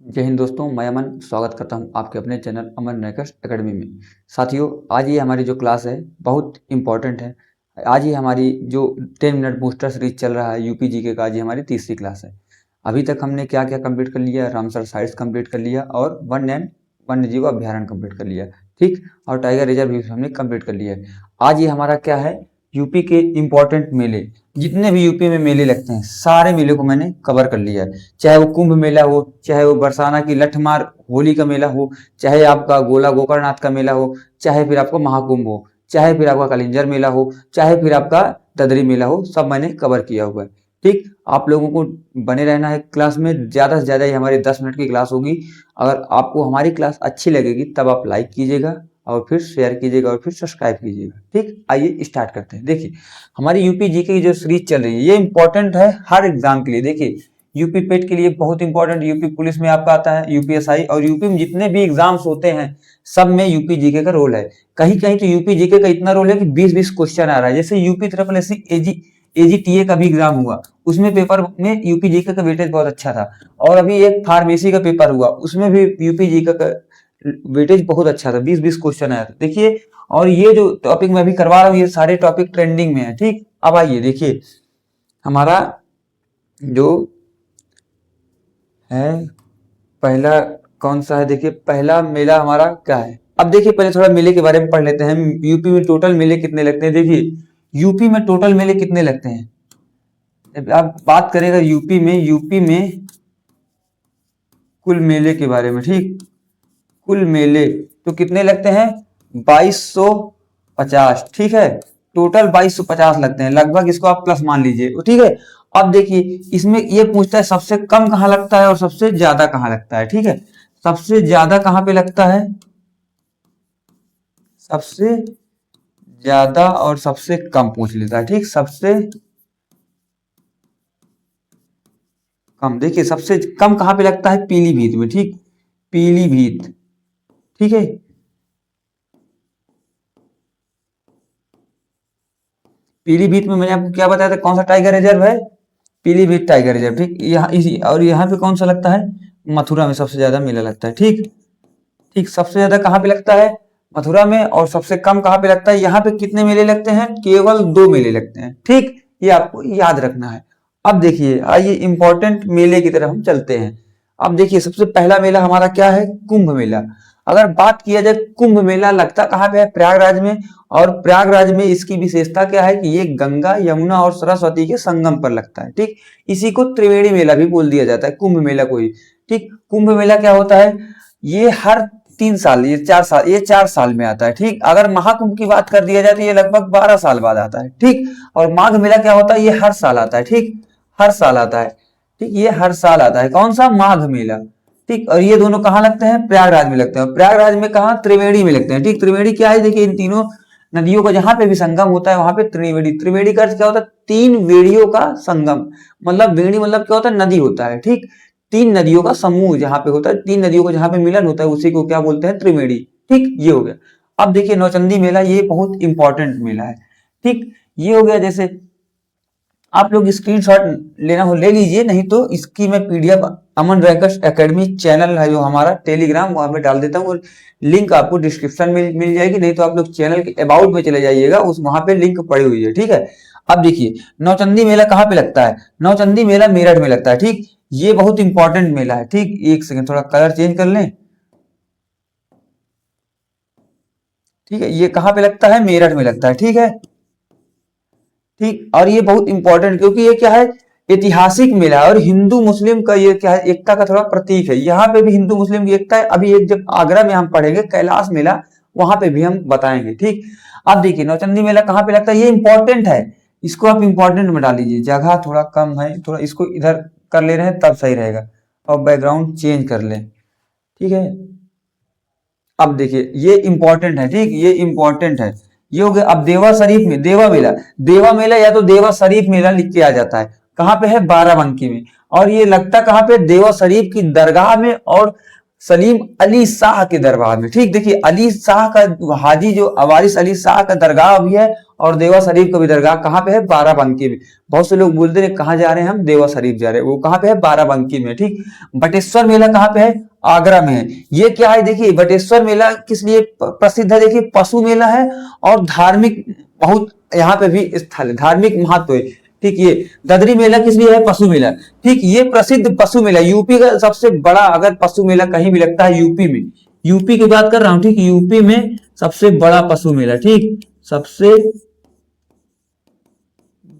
जय हिंद दोस्तों, मैं अमन स्वागत करता हूं आपके अपने चैनल अमन रैकर्स एकेडमी में। साथियों, आज ये हमारी जो क्लास है बहुत इम्पोर्टेंट है। आज ये हमारी जो 10 मिनट बूस्टर सीरीज चल रहा है यूपी जीके का, आज ये हमारी तीसरी क्लास है। अभी तक हमने क्या क्या कंप्लीट कर लिया? रामसर साइट्स कंप्लीट कर लिया और वन्य जीव अभ्यारण्य कंप्लीट कर लिया, ठीक। और टाइगर रिजर्व भी हमने कंप्लीट कर लिया है। आज ये हमारा क्या है, यूपी के इम्पोर्टेंट मेले, जितने भी यूपी में मेले लगते हैं सारे मेले को मैंने कवर कर लिया है। चाहे वो कुंभ मेला हो, चाहे वो बरसाना की लठमार होली का मेला हो, चाहे आपका गोला गोकर्णनाथ का मेला हो, चाहे फिर आपका महाकुंभ हो, चाहे फिर आपका कलिंजर मेला हो, चाहे फिर आपका ददरी मेला हो, सब मैंने कवर किया हुआ है, ठीक। आप लोगों को बने रहना है क्लास में, ज़्यादा से ज़्यादा ये हमारी 10 मिनट की क्लास होगी। अगर आपको हमारी क्लास अच्छी लगेगी तब आप लाइक कीजिएगा और फिर शेयर कीजिएगा और फिर सब्सक्राइब कीजिएगा, ठीक। आइए स्टार्ट करते हैं। देखिए, हमारी यूपी जीके की जो सीरीज चल रही है ये इंपॉर्टेंट है हर एग्जाम के लिए। देखिए, यूपी पेट के लिए बहुत इंपॉर्टेंट, यूपी पुलिस में आपका आता है, यूपीएसआई, और यूपी में जितने भी एग्जाम्स होते हैं सब में यूपी जीके का रोल है। कहीं कहीं तो यूपी जीके का इतना रोल है कि 20-20 क्वेश्चन आ रहा है। जैसे यूपी ट्रिपल एससी एजीटीए का भी एग्जाम हुआ, उसमें पेपर में यूपी जीके का वेटेज बहुत अच्छा था। और अभी एक फार्मेसी का पेपर हुआ, उसमें भी यूपी जीके का वेटेज बहुत अच्छा था, 20-20 क्वेश्चन आया था। देखिए, और ये जो टॉपिक मैं अभी करवा रहा हूँ ये सारे टॉपिक ट्रेंडिंग में है, ठीक। अब आइए देखिए, हमारा जो है पहला कौन सा है। देखिए, पहला मेला हमारा क्या है। अब देखिए, पहले थोड़ा मेले के बारे में पढ़ लेते हैं। यूपी में टोटल मेले कितने लगते हैं? देखिए, यूपी में टोटल मेले कितने लगते हैं। आप बात करेंगे यूपी में कुल मेले के बारे में, ठीक। कुल मेले तो कितने लगते हैं? 2250, ठीक है। टोटल 2250 लगते हैं लगभग, इसको आप प्लस मान लीजिए, ठीक है। अब देखिए, इसमें ये पूछता है सबसे कम कहाँ लगता है और सबसे ज्यादा कहाँ लगता है, ठीक है। सबसे ज्यादा कहाँ पे लगता है? सबसे ज्यादा और सबसे कम पूछ लेता है, ठीक। सबसे कम, देखिए सबसे कम कहाँ पे लगता है? पीलीभीत में, ठीक। पीलीभीत, ठीक है। पीलीभीत में मैंने आपको क्या बताया था, कौन सा टाइगर रिजर्व है? पीलीभीत टाइगर रिजर्व, ठीक। यहाँ इसी, और यहाँ पे कौन सा लगता है? मथुरा में सबसे ज्यादा मेला लगता है, ठीक। ठीक, सबसे ज्यादा कहाँ पे लगता है? मथुरा में। और सबसे कम कहाँ पे लगता है? यहाँ पे कितने मेले लगते हैं? केवल 2 मेले लगते हैं, ठीक। ये आपको याद रखना है। अब देखिए, आइए इंपॉर्टेंट मेले की तरफ हम चलते हैं। अब देखिए, सबसे पहला मेला हमारा क्या है? कुंभ मेला। अगर बात किया जाए, कुंभ मेला लगता कहाँ पे है? प्रयागराज में। और प्रयागराज में इसकी विशेषता क्या है कि ये गंगा, यमुना और सरस्वती के संगम पर लगता है, ठीक। इसी को त्रिवेणी मेला भी बोल दिया जाता है, कुंभ मेला को ही, ठीक। कुंभ मेला क्या होता है? ये हर 3 साल, ये 4 साल, ये 4 साल में आता है, ठीक। अगर महाकुंभ की बात कर दिया जाए तो ये लगभग 12 साल बाद आता है, ठीक। और माघ मेला क्या होता है? ये हर साल आता है, ठीक। हर साल आता है, ठीक। ये हर साल आता है, कौन सा? माघ मेला, ठीक। और ये दोनों कहाँ लगते हैं? प्रयागराज में लगते हैं। प्रयागराज में कहाँ? त्रिवेणी में लगते हैं, ठीक। त्रिवेणी क्या है? देखिए, इन तीनों नदियों का जहां पे भी संगम होता है वहां पे त्रिवेणी, त्रिवेणी का अर्थ क्या होता है? 3 वेणियों का संगम। मतलब वेणी मतलब क्या होता है? नदी होता है, ठीक। 3 नदियों का समूह जहां पे होता है, 3 नदियों का जहां पे मिलन होता है उसी को क्या बोलते हैं? त्रिवेणी, ठीक। ये हो गया। अब देखिए, नौचंदी मेला, ये बहुत इंपॉर्टेंट मेला है, ठीक। ये हो गया। जैसे आप लोग स्क्रीनशॉट लेना हो ले लीजिए, नहीं तो इसकी मैं पीडीएफ अमन रैकर्स एकेडमी चैनल है जो हमारा टेलीग्राम, वहां पे डाल देता हूँ। लिंक आपको डिस्क्रिप्शन में मिल जाएगी, नहीं तो आप लोग चैनल के अबाउट में चले जाइएगा, उस वहां पे लिंक पड़ी हुई है, ठीक है। अब देखिए, नौचंदी मेला कहाँ पे लगता है? नौचंदी मेला मेरठ में लगता है, ठीक। ये बहुत इंपॉर्टेंट मेला है, ठीक। एक सेकंड, थोड़ा कलर चेंज कर लें, ठीक है। ये कहाँ पे लगता है? मेरठ में लगता है, ठीक है, ठीक। और ये बहुत इंपॉर्टेंट, क्योंकि ये क्या है? ऐतिहासिक मेला है और हिंदू मुस्लिम का ये क्या है? एकता का थोड़ा प्रतीक है। यहाँ पे भी हिंदू मुस्लिम की एकता है। अभी एक जब आगरा में हम पढ़ेंगे कैलाश मेला, वहां पे भी हम बताएंगे, ठीक। अब देखिए, नौचंदी मेला कहाँ पे लगता है? ये इंपॉर्टेंट है, इसको आप इंपॉर्टेंट में डाल लीजिए। जगह थोड़ा कम है, थोड़ा इसको इधर कर ले रहे हैं तब सही रहेगा, और बैकग्राउंड चेंज कर लें, ठीक है। अब देखिए, ये इंपॉर्टेंट है, ठीक। ये इंपॉर्टेंट है। ये हो गया। अब देवा शरीफ में देवा मेला, देवा मेला या तो देवा शरीफ मेला लिख के आ जाता है, कहाँ पे है? बाराबंकी में। और ये लगता कहाँ पे? देवा शरीफ की दरगाह में और सलीम अली शाह के दरबार में, ठीक। देखिए, अली शाह का, हाजी जो वारिस अली शाह का दरगाह भी है और देवा शरीफ का भी दरगाह कहाँ पे है, बाराबंकी में। बहुत से लोग बोलते हैं कहाँ जा रहे हैं हम, देवा शरीफ जा रहे हैं, वो कहाँ पे है, बाराबंकी में। ठीक, बटेश्वर मेला कहाँ पे है, आगरा में है। ये क्या है, देखिए बटेश्वर मेला किस लिए प्रसिद्ध है, देखिए पशु मेला है और धार्मिक बहुत यहाँ पे भी स्थल है, धार्मिक महत्व है। ठीक, ये ददरी मेला किस लिए है, पशु मेला। ठीक, ये प्रसिद्ध पशु मेला, यूपी का सबसे बड़ा अगर पशु मेला कहीं भी लगता है यूपी में, यूपी की बात कर रहा हूं। ठीक, यूपी में सबसे बड़ा पशु मेला, ठीक, सबसे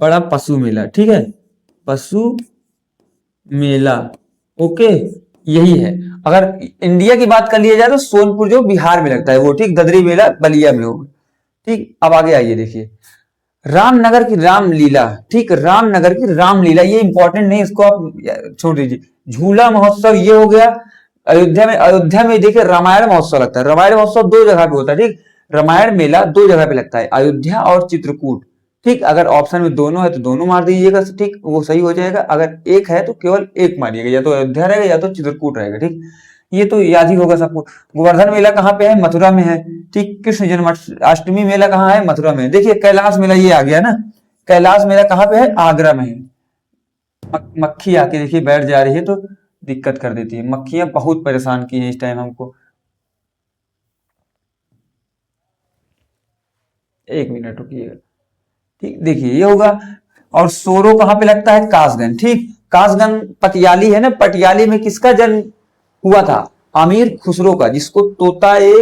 बड़ा पशु मेला, ठीक है, पशु मेला, ओके, यही है। अगर इंडिया की बात कर लिया जाए तो सोनपुर जो बिहार में लगता है वो, ठीक, ददरी मेला बलिया में होगा। ठीक, अब आगे आइए, देखिए रामनगर की रामलीला। ठीक, रामनगर की रामलीला, ये इंपॉर्टेंट नहीं, इसको आप छोड़ दीजिए। झूला महोत्सव ये हो गया अयोध्या में। अयोध्या में देखिए रामायण महोत्सव लगता है, रामायण महोत्सव दो जगह पे होता है। ठीक, रामायण मेला दो जगह पे लगता है, अयोध्या और चित्रकूट। ठीक, अगर ऑप्शन में दोनों है तो दोनों मार दीजिएगा, ठीक, वो सही हो जाएगा। अगर एक है तो केवल एक मारिएगा, या तो अयोध्या रहेगा या तो चित्रकूट रहेगा। ठीक, ये तो याद ही होगा सबको। गोवर्धन मेला कहाँ पे है, मथुरा में है। ठीक, कृष्ण जन्माष्टमी मेला कहाँ है, मथुरा में। देखिए कैलाश मेला ये आ गया ना, कैलाश मेला कहाँ पे है, आगरा में है। मक्खी आके देखिए बैठ जा रही है तो दिक्कत कर देती है, मक्खियां बहुत परेशान की है इस टाइम हमको। एक मिनट रुकिएगा। ठीक, देखिए ये होगा। और सोरो कहाँ पे लगता है, कासगंज। ठीक, कासगंज पटियाली है ना, पटियाली में किसका जन्म हुआ था, अमीर खुसरो का, जिसको तोता ए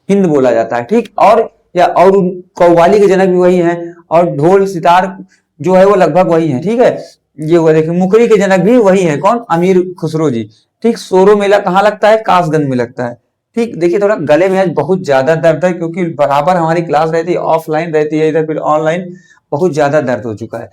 हिंद बोला जाता है। ठीक, और कव्वाली के जनक भी वही हैं, और ढोल सितार जो है वो लगभग वही है। ठीक है, ये हुआ, देखिए मुकरी के जनक भी वही है, कौन, अमीर खुसरो जी। ठीक, सोरो मेला कहाँ लगता है, कासगंज में लगता है। ठीक, देखिए थोड़ा गले में आज बहुत ज्यादा दर्द है, क्योंकि बराबर हमारी क्लास रहती है, ऑफलाइन रहती है, इधर फिर ऑनलाइन, बहुत ज्यादा दर्द हो चुका है।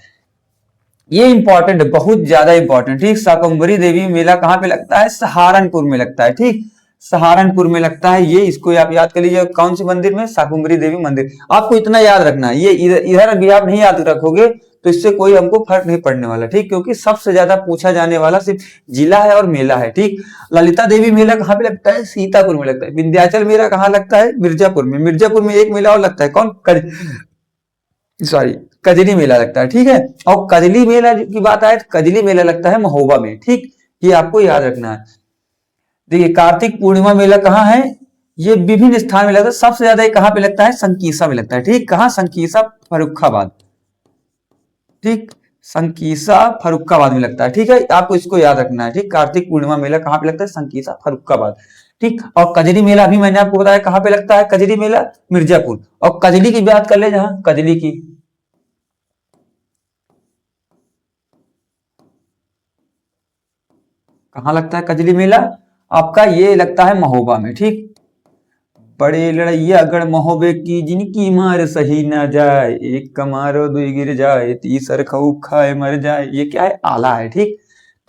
ये इंपॉर्टेंट है, बहुत ज्यादा इंपॉर्टेंट। ठीक, शाकंभरी देवी मेला कहाँ पे लगता है, सहारनपुर में लगता है। ठीक, सहारनपुर में लगता है ये, इसको आप याद कर लीजिए, कौन से मंदिर में, शाकंभरी देवी मंदिर। आपको इतना याद रखना है, ये इधर भी आप नहीं याद रखोगे तो इससे कोई हमको फर्क नहीं पड़ने वाला। ठीक, क्योंकि सबसे ज्यादा पूछा जाने वाला सिर्फ जिला है और मेला है। ठीक, ललिता देवी मेला कहाँ पे लगता है, सीतापुर में लगता है। विंध्याचल मेला कहाँ लगता है, मिर्जापुर में। मिर्जापुर में एक मेला और लगता है, कौन, सॉरी, कजली मेला लगता है। ठीक है, और कजली मेला की बात आए तो कजली मेला लगता है महोबा में। ठीक, ये आपको याद रखना है। देखिए कार्तिक पूर्णिमा मेला कहाँ है, ये विभिन्न स्थान में लगता है, सबसे ज्यादा ये कहाँ पे लगता है, संकीसा में लगता है। ठीक, कहाँ, संकीसा फर्रुखाबाद। ठीक, संकीसा फर्रुखाबाद में लगता है। ठीक है, आपको इसको याद रखना है। ठीक, कार्तिक पूर्णिमा मेला कहाँ पे लगता है, संकीसा फर्रुखाबाद। ठीक, और कजरी मेला अभी मैंने आपको बताया कहाँ पे लगता है, कजरी मेला मिर्जापुर। और कजली की बात कर ले, जहां कजली की, कहाँ लगता है कजली मेला, आपका ये लगता है महोबा में। ठीक, बड़े लड़ैया गढ़ महोबे की, जिनकी मार सही ना जाए, एक कमारो दुई गिर जाए, तीसर खऊ खाए मर जाए। ये क्या है, आला है। ठीक,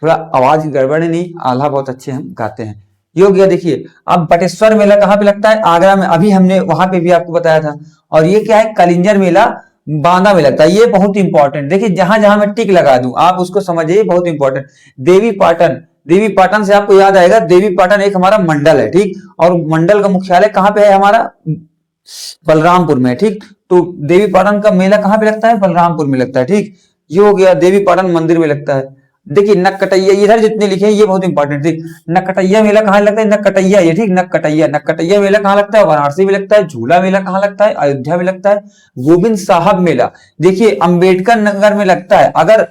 थोड़ा आवाज गड़बड़ है, नहीं, आला बहुत अच्छे हम गाते हैं। ये हो गया। देखिए अब बटेश्वर मेला कहाँ पे लगता है, आगरा में, अभी हमने वहां पे भी आपको बताया था। और ये क्या है, कलिंजर मेला बांदा में लगता है। ये बहुत इंपॉर्टेंट, देखिए जहां जहां मैं टिक लगा दूं आप उसको समझिए, बहुत इंपॉर्टेंट। देवी पाटन, देवी पाटन से आपको याद आएगा, देवी पाटन एक हमारा मंडल है। ठीक, और मंडल का मुख्यालय कहाँ पे है हमारा, बलरामपुर में। ठीक, तो देवी पाटन का मेला कहाँ पे लगता है, बलरामपुर में लगता है। ठीक, ये हो गया, देवी पाटन मंदिर में लगता है। देखिए नककटैया, इधर जितने लिखे हैं ये बहुत इंपॉर्टेंट। ठीक, नककटैया मेला कहाँ लगता है, नककटैया, ये ठीक, नककटैया, नककटैया मेला कहाँ लगता है, वाराणसी में लगता है। झूला मेला कहाँ लगता है, अयोध्या में लगता है। गोविंद साहब मेला देखिए अंबेडकर नगर में लगता है। अगर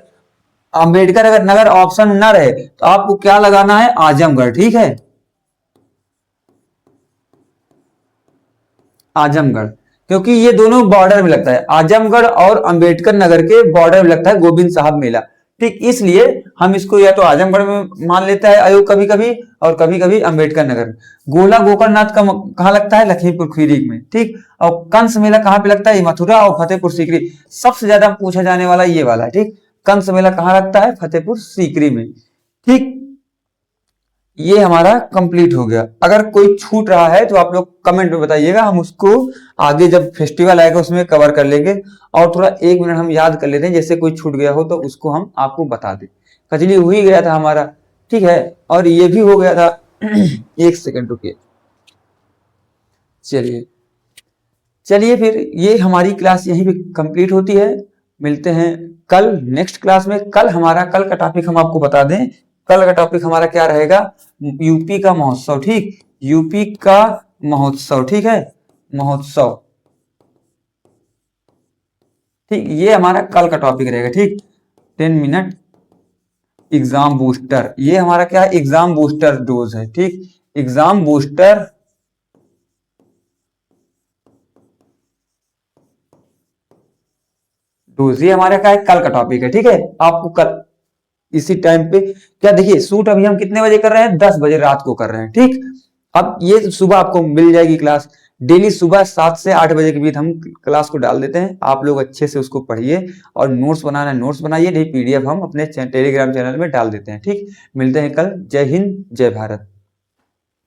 अंबेडकर अगर नगर ऑप्शन न रहे तो आपको क्या लगाना है, आजमगढ़। ठीक है, आजमगढ़, क्योंकि ये दोनों बॉर्डर में लगता है, आजमगढ़ और अंबेडकर नगर के बॉर्डर में लगता है गोविंद साहब मेला। ठीक, इसलिए हम इसको या तो आजमगढ़ में मान लेता है आयोग कभी कभी, और कभी कभी अंबेडकर नगर। गोला गोकर्णनाथ का कहाँ लगता है, लखीमपुर खीरी में। ठीक, और कंस मेला कहाँ पे लगता है, मथुरा और फतेहपुर सीकरी। सबसे ज्यादा पूछा जाने वाला ये वाला है। ठीक, कंस मेला कहाँ लगता है, फतेहपुर सीकरी में। ठीक, ये हमारा कंप्लीट हो गया। अगर कोई छूट रहा है तो आप लोग कमेंट में बताइएगा, हम उसको आगे जब फेस्टिवल आएगा उसमें कवर कर लेंगे। और थोड़ा एक मिनट हम याद कर लेते हैं, जैसे कोई छूट गया हो तो उसको हम आपको बता दें। कजली हो ही गया था हमारा, ठीक है, और ये भी हो गया था। एक सेकंड रुकिए, चलिए चलिए फिर ये हमारी क्लास यहीं पे कंप्लीट होती है। मिलते हैं कल नेक्स्ट क्लास में। कल का टॉपिक हम आपको बता दें, कल का टॉपिक हमारा क्या रहेगा, यूपी का महोत्सव। ठीक, यूपी का महोत्सव, ठीक है, महोत्सव। ठीक, ये हमारा कल का टॉपिक रहेगा। ठीक, 10 मिनट एग्जाम बूस्टर, ये हमारा क्या है, एग्जाम बूस्टर डोज है। ठीक, एग्जाम बूस्टर डोज, ये हमारा क्या है, कल का टॉपिक है। ठीक है, आपको कल इसी टाइम पे क्या, देखिए शूट अभी हम कितने बजे कर रहे हैं, 10 बजे रात को कर रहे हैं। ठीक, अब ये सुबह आपको मिल जाएगी क्लास, डेली सुबह 7 से 8 बजे के बीच हम क्लास को डाल देते हैं। आप लोग अच्छे से उसको पढ़िए और नोट्स बनाना है नोट्स बनाइए, नहीं पीडीएफ हम अपने टेलीग्राम चैनल में डाल देते हैं। ठीक, मिलते हैं कल। जय हिंद, जय भारत।